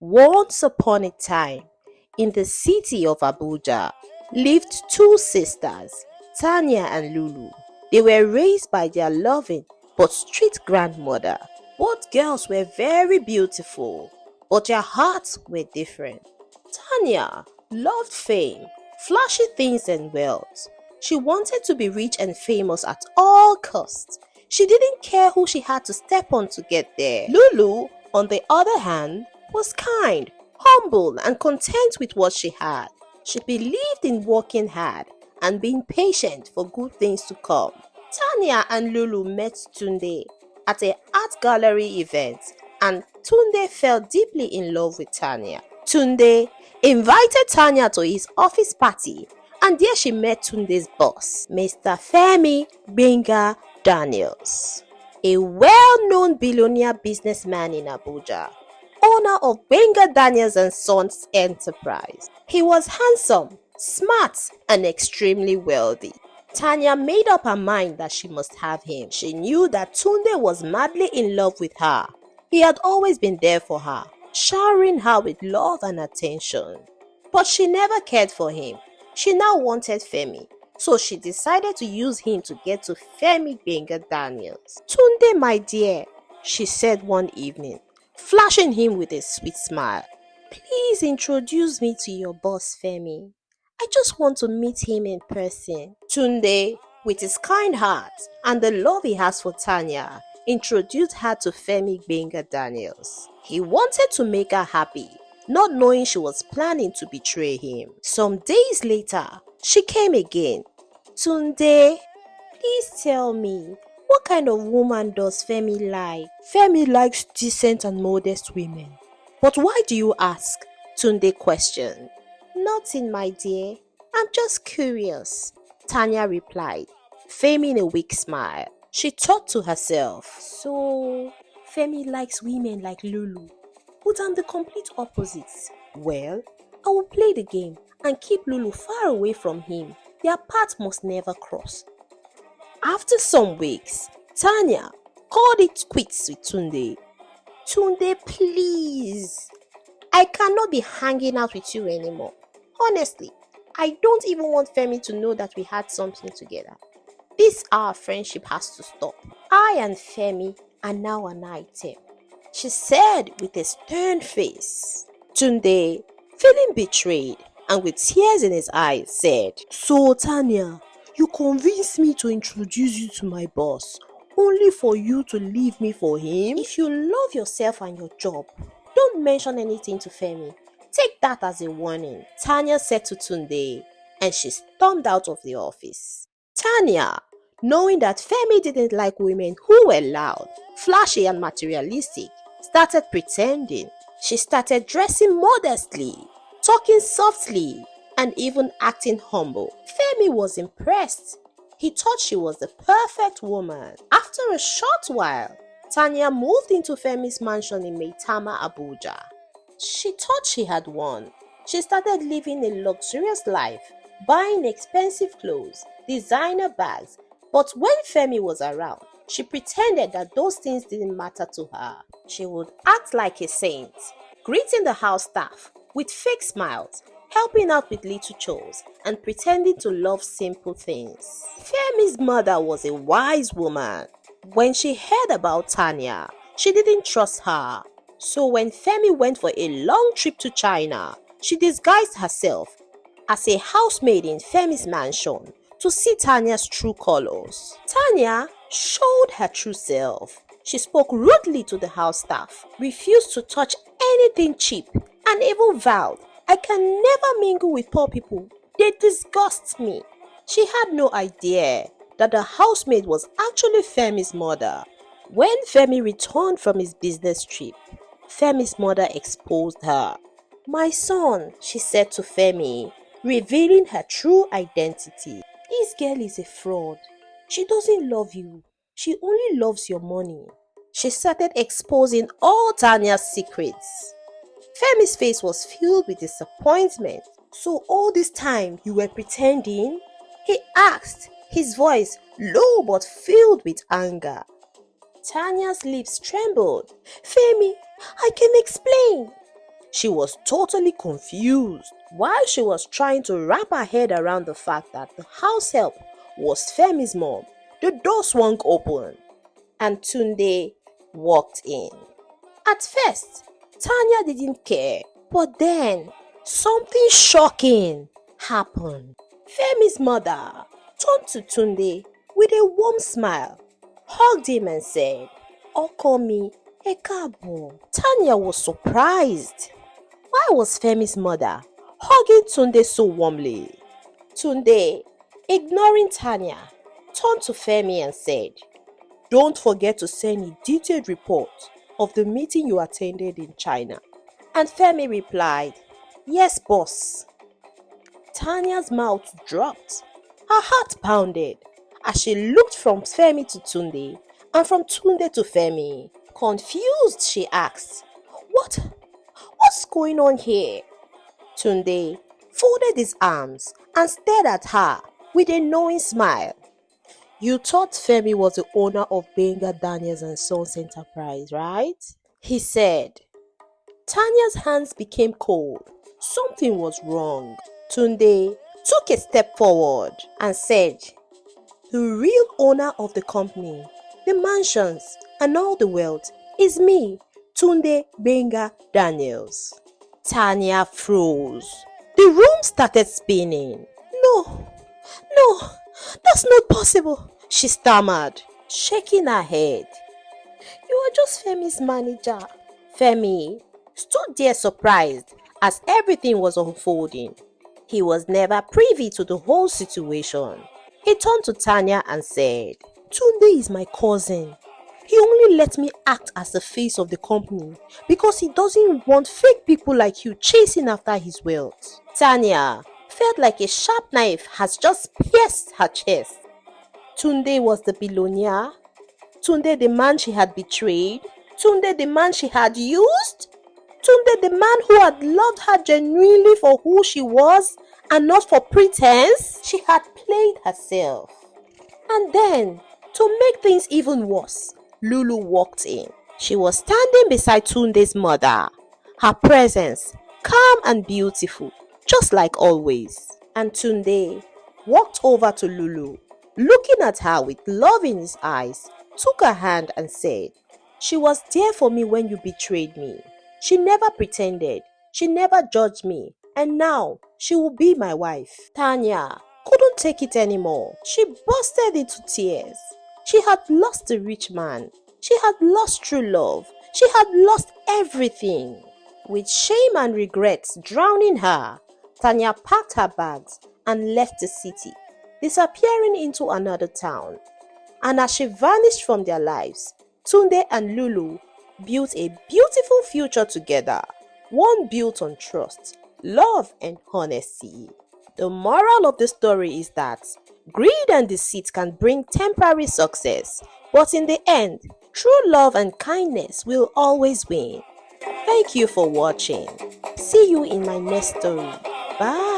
Once upon a time, in the city of Abuja, lived two sisters, Tanya and Lulu. They were raised by their loving but strict grandmother. Both girls were very beautiful, but their hearts were different. Tanya loved fame, flashy things and wealth. She wanted to be rich and famous at all costs. She didn't care who she had to step on to get there. Lulu, on the other hand, was kind, humble, and content with what she had. She believed in working hard and being patient for good things to come. Tanya and Lulu met Tunde at an art gallery event, and Tunde fell deeply in love with Tanya. Tunde invited Tanya to his office party, and there she met Tunde's boss, Mr. Femi Gbenga Daniel, a well-known billionaire businessman in Abuja, owner of Gbenga Daniels and Sons Enterprise. He was handsome, smart, and extremely wealthy. Tanya made up her mind that she must have him. She knew that Tunde was madly in love with her. He had always been there for her, showering her with love and attention. But she never cared for him. She now wanted Femi, so she decided to use him to get to Femi Gbenga Daniels. "Tunde, my dear," she said one evening, flashing him with a sweet smile. "Please introduce me to your boss, Femi. I just want to meet him in person." Tunde, with his kind heart and the love he has for Tanya, introduced her to Femi Gbenga Daniels. He wanted to make her happy, not knowing she was planning to betray him. Some days later, she came again. "Tunde, please tell me, what kind of woman does Femi like?" "Femi likes decent and modest women." "But why do you ask?" Tunde questioned. "Nothing, my dear. I'm just curious," Tanya replied, feigning a weak smile. She thought to herself, "So, Femi likes women like Lulu, but I'm the complete opposite. Well, I will play the game and keep Lulu far away from him. Their paths must never cross." After some weeks, Tanya called it quits with Tunde. "Tunde, please. I cannot be hanging out with you anymore. Honestly, I don't even want Femi to know that we had something together. This our friendship has to stop. I and Femi are now an item," she said with a stern face. Tunde, feeling betrayed and with tears in his eyes, said, "So Tanya, you convinced me to introduce you to my boss, only for you to leave me for him? If you love yourself and your job, don't mention anything to Femi. Take that as a warning," Tanya said to Tunde, and she stormed out of the office. Tanya, knowing that Femi didn't like women who were loud, flashy, and materialistic, started pretending. She started dressing modestly, talking softly, and even acting humble. Femi was impressed. He thought she was the perfect woman. After a short while, Tanya moved into Femi's mansion in Maitama, Abuja. She thought she had won. She started living a luxurious life, buying expensive clothes, designer bags. But when Femi was around, she pretended that those things didn't matter to her. She would act like a saint, greeting the house staff with fake smiles, helping out with little chores, and pretending to love simple things. Femi's mother was a wise woman. When she heard about Tanya, she didn't trust her. So when Femi went for a long trip to China, she disguised herself as a housemaid in Femi's mansion to see Tanya's true colors. Tanya showed her true self. She spoke rudely to the house staff, refused to touch anything cheap, and even vowed, "I can never mingle with poor people. They disgust me." She had no idea that the housemaid was actually Femi's mother. When Femi returned from his business trip, Femi's mother exposed her. "My son," she said to Femi, revealing her true identity, "this girl is a fraud. She doesn't love you. She only loves your money." She started exposing all Tanya's secrets. Femi's face was filled with disappointment. "So all this time you were pretending?" he asked, his voice low but filled with anger. Tanya's lips trembled. "Femi, I can explain." She was totally confused. While she was trying to wrap her head around the fact that the house help was Femi's mom, the door swung open and Tunde walked in. At first, Tanya didn't care, but then something shocking happened. Femi's mother turned to Tunde with a warm smile, hugged him and said, "Ọkọ mi, ẹ káàbọ̀." Tanya was surprised. Why was Femi's mother hugging Tunde so warmly? Tunde, ignoring Tanya, turned to Femi and said, "Don't forget to send a detailed report of the meeting you attended in China." And Femi replied, "Yes, boss." Tanya's mouth dropped. Her heart pounded as she looked from Femi to Tunde and from Tunde to Femi. Confused, she asked, What's going on here?" Tunde folded his arms and stared at her with a knowing smile. "You thought Femi was the owner of Gbenga Daniels and Sons Enterprise, right?" he said. Tanya's hands became cold. Something was wrong. Tunde took a step forward and said, "The real owner of the company, the mansions, and all the wealth is me, Tunde Gbenga Daniels." Tanya froze. The room started spinning. No, that's not possible," she stammered, shaking her head. "You are just Femi's manager." Femi stood there surprised as everything was unfolding. He was never privy to the whole situation. He turned to Tanya and said, "Tunde is my cousin. He only let me act as the face of the company because he doesn't want fake people like you chasing after his wealth." Tanya felt like a sharp knife has just pierced her chest. Tunde was the billionaire? Tunde the man she had betrayed? Tunde the man she had used? Tunde the man who had loved her genuinely for who she was and not for pretense? She had played herself. And then, to make things even worse, Lulu walked in. She was standing beside Tunde's mother. Her presence, calm and beautiful, just like always. And Tunde walked over to Lulu, looking at her with love in his eyes, took her hand and said, "She was there for me when you betrayed me. She never pretended. She never judged me. And now, she will be my wife." Tanya couldn't take it anymore. She bursted into tears. She had lost a rich man. She had lost true love. She had lost everything. With shame and regrets drowning her, Tanya packed her bags and left the city, disappearing into another town. And as she vanished from their lives, Tunde and Lulu built a beautiful future together, one built on trust, love, and honesty. The moral of the story is that greed and deceit can bring temporary success, but in the end, true love and kindness will always win. Thank you for watching. See you in my next story. Bye.